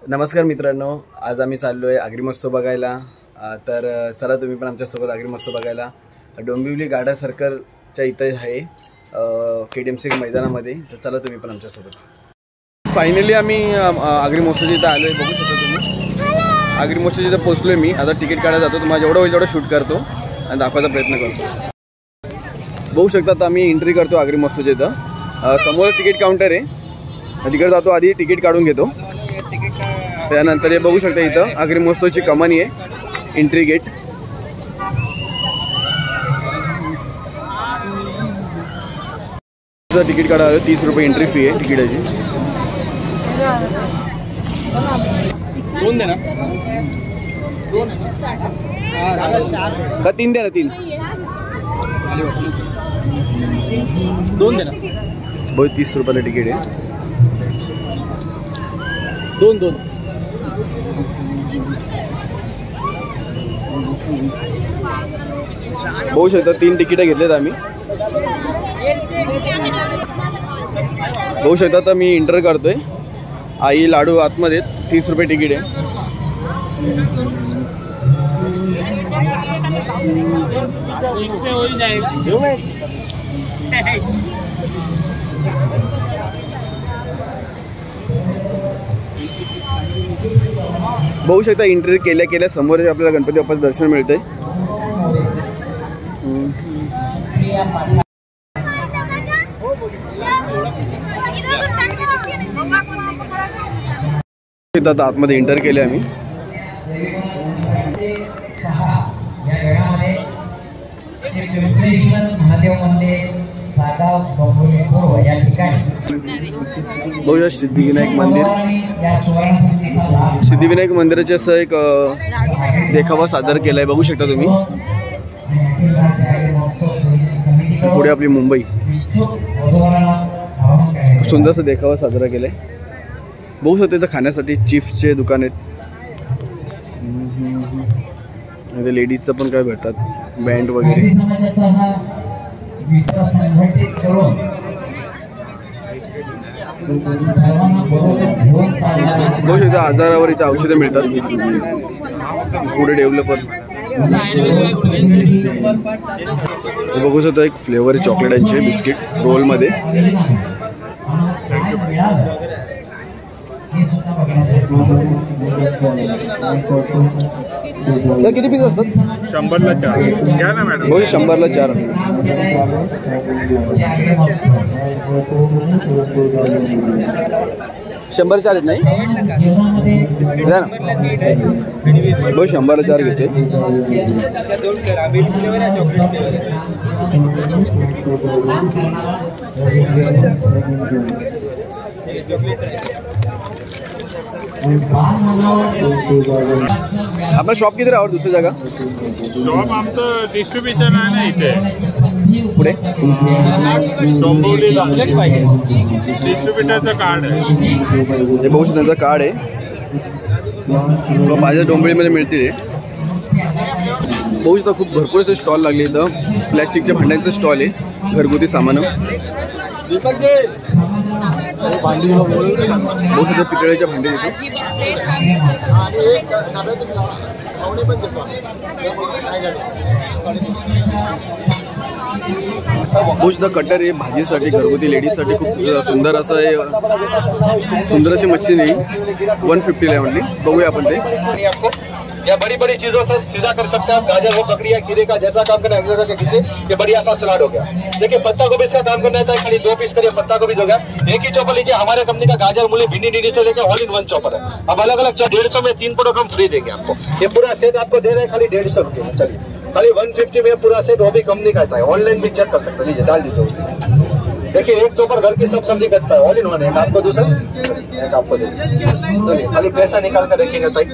नमस्कार मित्रांनो, आज आम्ही चाललो आहे आगरी महोत्सव बघायला। तर चला तुम्ही पण आमच्यासोबत आगरी महोत्सव बघायला। डोंबिवली गाडा सर्कलच्या इथे आहे KTMC मैदानामध्ये। तर चला तुम्ही पण आमच्यासोबत। फायनली आम्ही आगरी महोत्सवाच्या इथे आलो आहे, बघू शकता तुम्ही। आगरी महोत्सवाच्या इथे पोहोचलो मी। आता तिकीट काढायला जातो, तुम्हाला जेवढं होईल तेवढं शूट करतो आणि दाखवायचा प्रयत्न करतो। बघू शकता आता आम्ही एंट्री करतो आगरी महोत्सवाच्या इथं। समोर तिकीट काउंटर आहे, तिकडे जातो, आधी तिकीट काढून घेतो। त्यानंतर हे बघू शकता इथं आगरी महोत्सवाची कमानी आहे, एंट्री गेट। तिकीट काढायला 30 रुपये एंट्री फी आहे तिकिटाची। दोन दे ना, का तीन दे ना, तीन दोन दे ना। बहुत 30 रुपयाला तिकीट आहे, दोन दोन। बघू शकता 3 तिकीट घेतलेत आम्ही। बघू शकता आता मी एंटर करतोय। आई लाडू आतमध्ये 30 रुपये तिकीट आहे। बघू शकता एंट्री केल्या केल्या समोर आपल्याला गणपती बाप्पाचं दर्शन मिळतंय। आता आतमध्ये एंटर केले आम्ही। बघूया सिद्धिविनायक मंदिर। सिद्धिविनायक मंदिराचे असं एक देखावा सादर केलाय, बघू शकता तुम्ही। पुढे आपली मुंबई, सुंदरसा देखावा साजरा केलाय। बघू शकता इथं खाण्यासाठी चिप्सचे दुकान आहेत, लेडीजचं पण काय भेटतात, बँड वगैरे। बघू शकता आजारावर इथं औषधं मिळतात, पुढे डेव्हलपर। बघू शकता एक फ्लेवर आहे चॉकलेटांचे बिस्किट रोलमध्ये। किती पीस असतात? 100ला 4 घ्या ना मॅडम। हो 100ला 4। 100 4 आहेत नाही द्या ना, बघ 100ला 4 घेते। आपला शॉप किती और दुसरी जगह? शॉप आमचं डिस्ट्रीब्युशन आहे ना इथे पुढे डोंबिवलीला डिस्ट्रीब्युटरचं कार्ड आहे। हे बघू शकता त्यांचं कार्ड आहे, माझ्या डोंबिवलीमध्ये मिळतील। बघू शकता खूप भरपूर असे स्टॉल लागले इथं। प्लॅस्टिकच्या भांड्यांचं स्टॉल आहे, घरगुती सामान। बहुत सारे पितळेच्या भांडे देतो। बहुत कटर आहे भाजीसाठी, घरगुती लेडीजसाठी खूप सुंदर असं आहे। सुंदर अशी मशीन आहे, 150ला आहे म्हणली। बघूया आपण ते। या बड़ी बड़ी चीजों से सीधा कर सकते हैं आप। गाजर हो, ककड़ी है, खीरे का जैसा काम करना है के किसी ये बढ़िया सा सलाद हो गया। देखिए पत्ता गोभी से काम करना है, खाली 2 पीस करिए, पत्ता गोभी हो गया। एक ही चॉपर लीजिए, हमारे कंपनी का गाजर मूली भिंडी नीडी से लेकर ऑल इन वन चॉपर है। अब अलग अलग 150 में 3 प्रोडक्ट हम फ्री देंगे आपको। ये पूरा सेट आपको दे रहे हैं खाली 150 रुपये में। चलिए खाली 150 में पूरा सेट, वो भी कंपनी का है। ऑनलाइन भी चेक कर सकते हैं, लीजिए डाल दीजिए उसमें। देखिए एक चॉपर घर की सब सब्जी करता है, ऑल इन वन। एक आपको दूसरा, एक आपको दे। चलिए खाली पैसा निकाल कर रखिएगा ताई।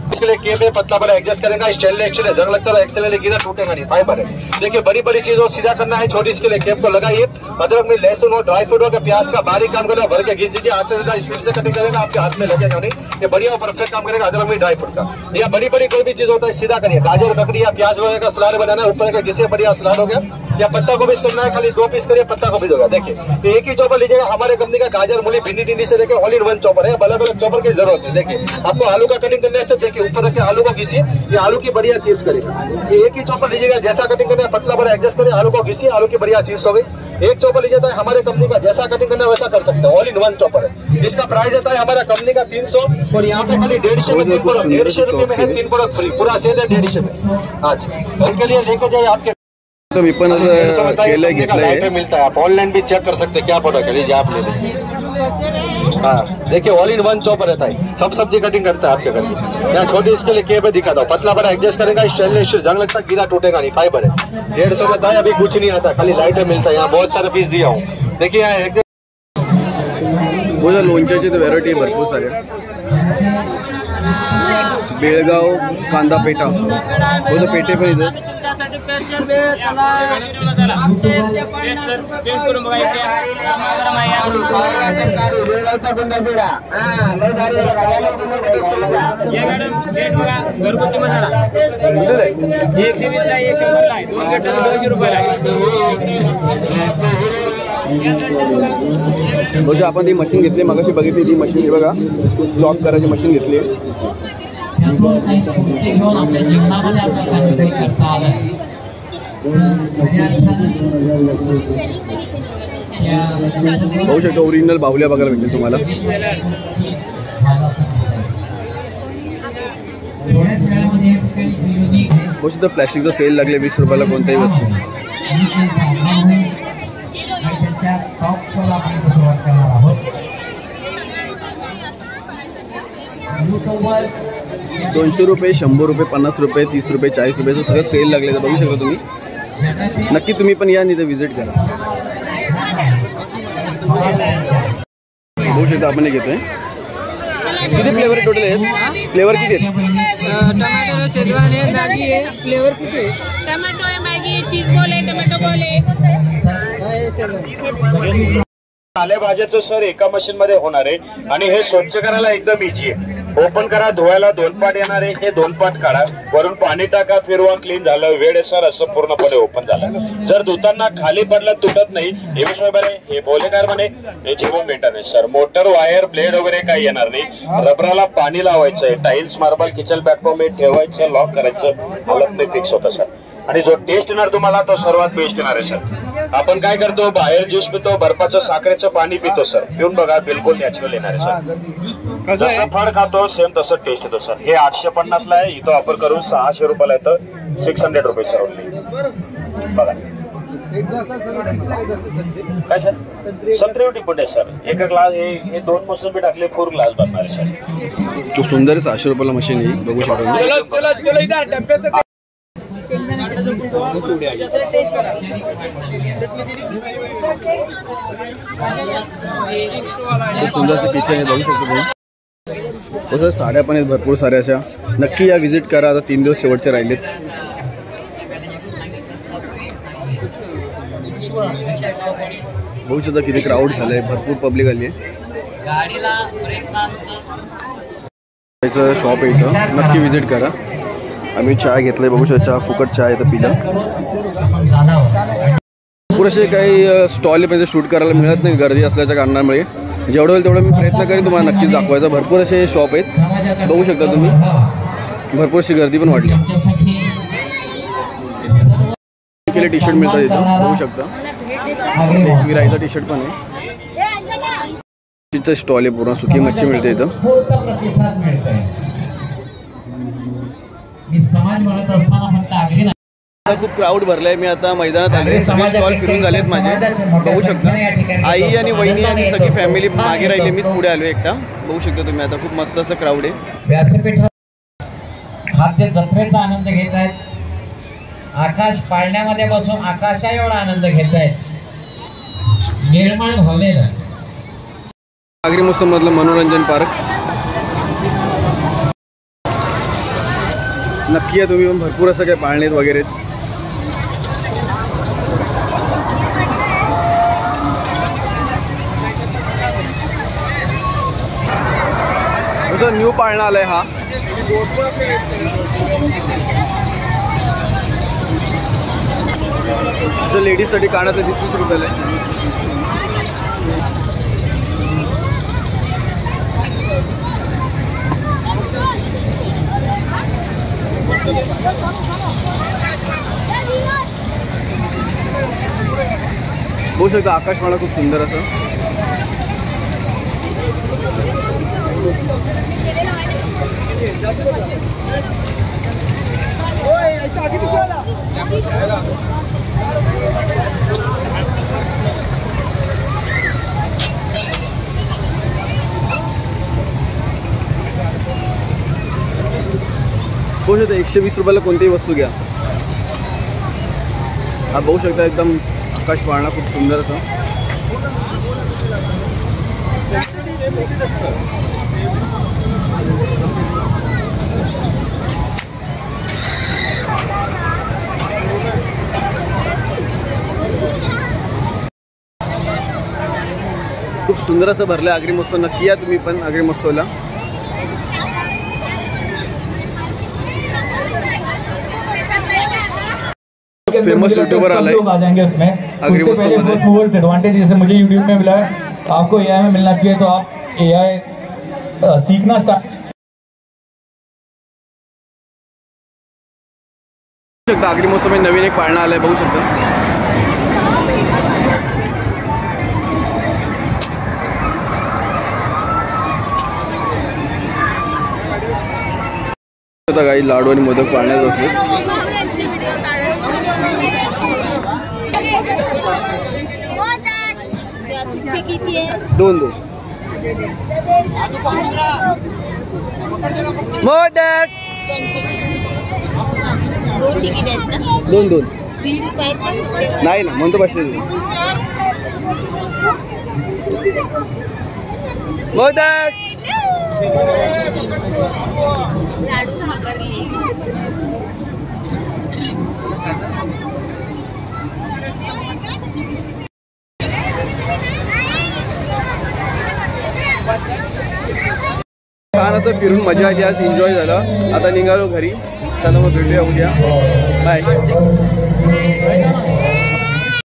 इसके लिए केब है, पतला बड़ा एडजस्ट करेगा, स्टेनलेस एक्शन है, जंग लगता है एक्सेल गिरा टूटेगा नहीं, फाइबर है। देखिए बड़ी बड़ी चीजों सीधा करना है, छोटी इसके लिए केब को लगाइए। अदरक में लहसुन हो, ड्राई फ्रूट हो, प्याज का बारीक काम करना, भर के घिस दीजिए, हाथ से ज्यादा स्पीड से कटिंग करेगा, आपके हाथ में लगेगा नहीं, ये बढ़िया परफेक्ट काम करेगा। अदरक में ड्राई फ्रूट का या बड़ी बड़ी कोई भी चीज होता है सीधा करिए। गाजर ककड़ी या प्याज वगैरह का सलाद बनाना है, ऊपर का घिसे बढ़िया सलाद हो गया। या पत्ता गोभी करना है, खाली 2 पीस करिए, पत्ता गोभी होगा। देखिए तो एक ही चॉपर लीजिएगा, हमारे कंपनी का गाजर मूली भिंडी टिंडी से लेकर ऑल इन वन चॉपर है, अलग अलग चॉपर की जरूरत है। देखिए आपको आलू का कटिंग करने से, देखिए ऊपर रखे आलू को घिसिए, ये आलू की बढ़िया चिप्स करेगा। ये एक ही चॉपर लीजिएगा, जैसा कटिंग करना है पतला बड़ा एडजस्ट करिए, आलू को घिसिए, आलू की बढ़िया चिप्स हो गई। एक चॉपर लीजिए, हमारे कंपनी का जैसा कटिंग करना है वैसा कर सकते हैं, ऑल इन वन चॉपर है। इसका प्राइस आता है हमारा कंपनी का 300 और यहाँ पे खाली 150 में 150 रुपए में है 3 प्रोडक्ट फ्री, पूरा सेट है 150 में। अच्छा इनके लिए लेके जाइए, आपके तो मी पण केलंय, घेतलंय, मिलता है, आप ऑनलाइन भी चेक कर सकते हैं क्या प्रोडक्ट है, लीजिए आप ले लीजिए। हाँ देखिए ऑल इन वन चॉपर रहता है, सब सब्जी कटिंग करता है आपके घर की। यहाँ छोटी इसके लिए केब दिखा दो, पतला बड़ा एडजस्ट करेगा, स्टेनलेस जंग लगता है, गिरा टूटेगा नहीं, फाइबर है। 150 में था, अभी कुछ नहीं आता, खाली लाइट में मिलता है। यहाँ बहुत सारे पीस दिया हूँ, देखिए यहाँ एक लोणच्याची तर व्हरायटी भरपूर साऱ्या। बेळगाव कांदा पेठा, हो पेठे पण इथे घरगुती मसाला 120 ला 100 ला 2 गड्डे 200 रुपयाला म्हणजे आपण ती मशीन घेतली, मगाशी बघितली ती मशीन, बघा चॉप करायची मशीन घेतली। बघू शकता ओरिजिनल बाहुल्या बघायला भेटतील तुम्हाला। बघू शकता प्लॅस्टिकचा सेल लागले 20 रुपयाला कोणत्याही वस्तू। 200 रुपये, 100 रुपये, 50 रुपये, 30 रुपये, 40 रुपये सगळं सेल लागले, तर बघू शकता तुम्ही। नक्की तुम्ही पण या, नाही तर विजिट करा। बघू शकता आपण घेतोय, किती फ्लेवर टोटल आहेत, फ्लेवर किती आहेत? टोमॅटो शेजवान आहे, मॅगी आहे, फ्लेवर किती आहे? टोमॅटो आहे, मॅगी आहे, चीज बॉल आहे, टोमॅटो बॉल आहे। पालेभाज्याचं सर एका मशीन मध्ये होणार आहे आणि हे स्वच्छ करायला एकदम इझी आहे। ओपन करा, धुवायला 2 पाट येणार आहे, हे 2 पाट काढा, वरून पाणी टाका, फिरवा, क्लीन झालं, वेळ सर असं पूर्णपणे ओपन झालं। जर धुताना खाली पडला तुटत नाही, हे विषय बरे, हे बोलेकार म्हणे, हे जेवण मेंटेन आहे सर। मोटर वायर ब्लेड वगैरे काही येणार नाही, रबराला पाणी लावायचंय, टाइल्स मार्बल किचन प्लॅटफॉर्म हे ठेवायचं, लॉक करायचं, हालत नाही फिक्स होतं सर। आणि जो टेस्ट येणार तुम्हाला तो सर्वात बेस्ट येणार आहे सर। आपण काय करतो, बाहेर ज्यूस पितो, बर्फाचं साखरेचं पाणी पितो सर, पिऊन बघा बिलकुल नॅचरल येणार आहे सर। जसं फळ खातो सेम तसं टेस्ट येतो सर। हे 850 ला आहे, इथं ऑफर करून 600 रुपयाला येतं, 600 रुपये सर ओनली। बघा काय सर, संत्री टिपूट आहे सर, एका ग्लास हे 2 मोसंबी टाकले, 4 ग्लास बनणार आहे सर। खूप सुंदर 600 रुपयाला मशीन आहे, बघू शकता। सुंदर असं किचन आहे, बघू शकतो तुम्ही। साड्या पण आहेत भरपूर साऱ्या अशा, नक्की या विजिट करा। आता 3 दिवस शेवटचे राहिलेत। बघू शकता किती क्राऊड झालंय, भरपूर पब्लिक आली आहे। शॉप आहे इथं, नक्की विजिट करा। आम्ही चाय घेतलाय, बघू शकता चहा फुकट चहा आहे, तर पिला। भरपूर असे काही स्टॉल म्हणजे शूट करायला मिळत नाही गर्दी असल्याच्या कारणामुळे, जेवढं होईल तेवढं मी प्रयत्न करेन तुम्हाला नक्कीच दाखवायचा। भरपूर असे शॉप आहेत, बघू शकता तुम्ही, भरपूरशी गर्दी पण वाढली। केले टी शर्ट मिळतात इथं, बघू शकता, विराईचा टी शर्ट पण आहे। तिथं स्टॉल आहे, पूर्ण सुकी मच्छी मिळते इथं। खूप क्राऊड भरलाय, मी आता मैदानात आलोय, सगळे स्टॉल फिरून झालेत माझे, बघू शकता। आई आणि वहिनी आणि सगळी फॅमिली मागे राहिली, मीच पुढे आलोय एकटा, बघू शकता तुम्ही। आता खूप मस्त असं क्राऊड आहे। हास्य जत्रेचा आनंद घेत आहेत, आकाश पाळण्यामध्ये बसून आकाशा एवढा आनंद घेत आहेत, निर्माण झालेला आगरी मस्त मधलं मनोरंजन पार्क। नक्की या तुम्ही पण, भरपूर असं काय पाळणेत वगैरे. न्यू पाळणा आलाय हा. लेडीजसाठी कानाचं 20-20 रुपयाला आहे. बघू शकता आकाशमाळा खूप सुंदर असं. बघू शकता 120 रुपयाला कोणतीही वस्तू घ्या. हा बघू शकता एकदम आकाश पाळणा खूप सुंदर असं. खूप सुंदर असं भरलं आगरी महोत्सव. नक्की या तुम्ही पण आगरी महोत्सवला. फेमस यूट्यूबर आलाय आगरी महोत्सव मध्ये. एडवांटेज जैसे मुझे यूट्यूब में मिला है, आपको एआई में मिलना चाहिए, तो आप एआई सीखना स्टार्ट शकता. आगरी महोत्सव मध्ये नवीन एक पाळणा आलाय बघू शकता. काही लाडू आणि मोदक पाळण्यात असले. दोन मोदक 2 नाही ना म्हणतो 500 मोदक. छान असं फिरून मजा आली आज. एन्जॉय झालं. आता निघालो घरी. चला मग भेटूया उद्या. बाय.